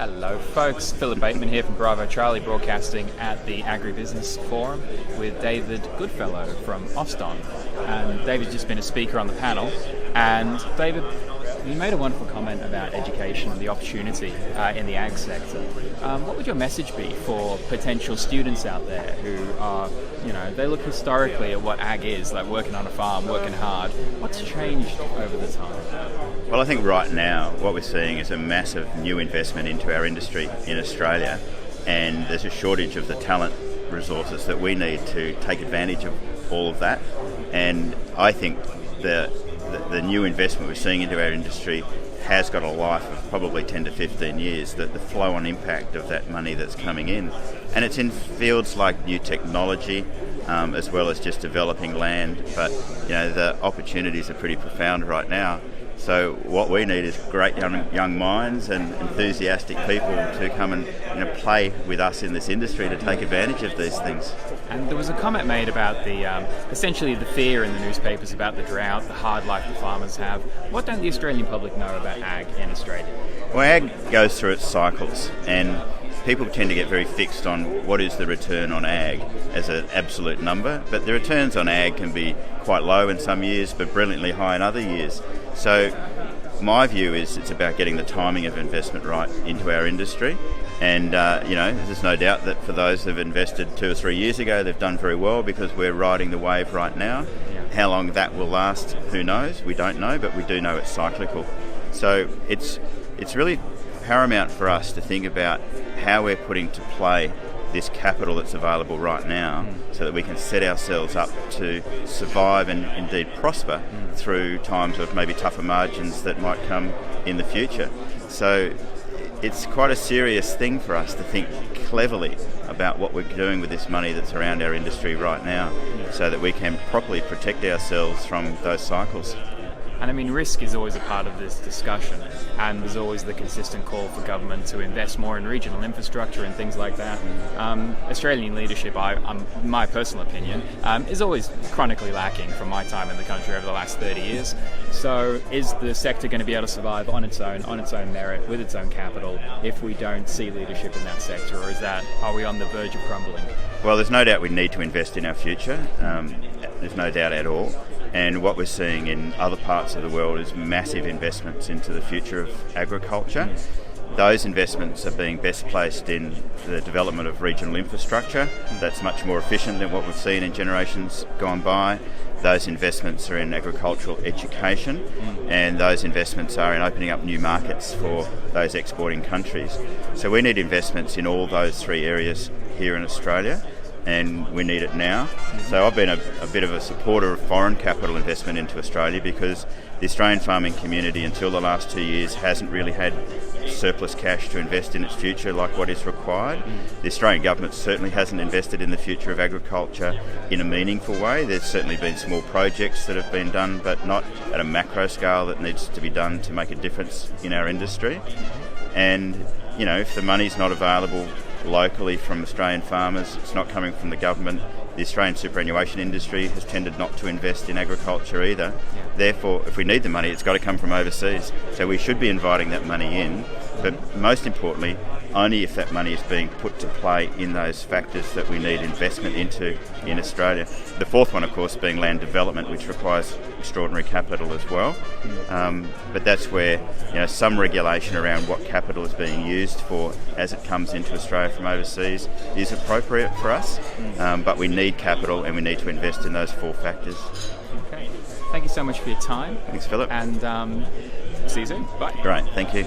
Hello folks, Philip Bateman here from Bravo Charlie broadcasting at the Agribusiness Forum with David Goodfellow from AustOn. And David's just been a speaker on the panel, and David, you made a wonderful comment about education and the opportunity in the ag sector. What would your message be for potential students out there who are, they look historically at what ag is, like working on a farm, working hard. What's changed over the time? Well, I think right now what we're seeing is a massive new investment into our industry in Australia, and there's a shortage of the talent resources that we need to take advantage of all of that. And I think the new investment we're seeing into our industry has got a life of probably 10 to 15 years, that the flow-on impact of that money that's coming in. And it's in fields like new technology, as well as just developing land. But, the opportunities are pretty profound right now. So what we need is great young minds and enthusiastic people to come and play with us in this industry to take advantage of these things. And there was a comment made about essentially the fear in the newspapers about the drought, the hard life the farmers have. What don't the Australian public know about ag in Australia? Well, ag goes through its cycles, and people tend to get very fixed on what is the return on ag as an absolute number, but the returns on ag can be quite low in some years but brilliantly high in other years. So my view is it's about getting the timing of investment right into our industry, and there's no doubt that for those who have invested 2 or 3 years ago, they've done very well because we're riding the wave right now. How long that will last, who knows? We don't know, but we do know it's cyclical. So it's really paramount for us to think about how we're putting to play this capital that's available right now, so that we can set ourselves up to survive and indeed prosper through times of maybe tougher margins that might come in the future. So it's quite a serious thing for us to think cleverly about what we're doing with this money that's around our industry right now, so that we can properly protect ourselves from those cycles. And risk is always a part of this discussion, and there's always the consistent call for government to invest more in regional infrastructure and things like that. Australian leadership, my personal opinion, is always chronically lacking from my time in the country over the last 30 years. So is the sector going to be able to survive on its own merit, with its own capital, if we don't see leadership in that sector, or are we on the verge of crumbling? Well, there's no doubt we need to invest in our future. There's no doubt at all. And what we're seeing in other parts of the world is massive investments into the future of agriculture. Those investments are being best placed in the development of regional infrastructure. That's much more efficient than what we've seen in generations gone by. Those investments are in agricultural education, and those investments are in opening up new markets for those exporting countries. So we need investments in all those 3 areas here in Australia, and we need it now. So I've been a bit of a supporter of foreign capital investment into Australia, because the Australian farming community until the last 2 years hasn't really had surplus cash to invest in its future like what is required. The Australian government certainly hasn't invested in the future of agriculture in a meaningful way. There's certainly been small projects that have been done, but not at a macro scale that needs to be done to make a difference in our industry. And if the money's not available locally from Australian farmers, it's not coming from the government. The Australian superannuation industry has tended not to invest in agriculture either. Therefore, if we need the money, it's got to come from overseas. So we should be inviting that money in, but most importantly, only if that money is being put to play in those factors that we need investment into in Australia. The fourth one, of course, being land development, which requires extraordinary capital as well. But that's where some regulation around what capital is being used for as it comes into Australia from overseas is appropriate for us. But we need capital, and we need to invest in those 4 factors. Okay. Thank you so much for your time. Thanks, Philip. And see you soon. Bye. Great. Thank you.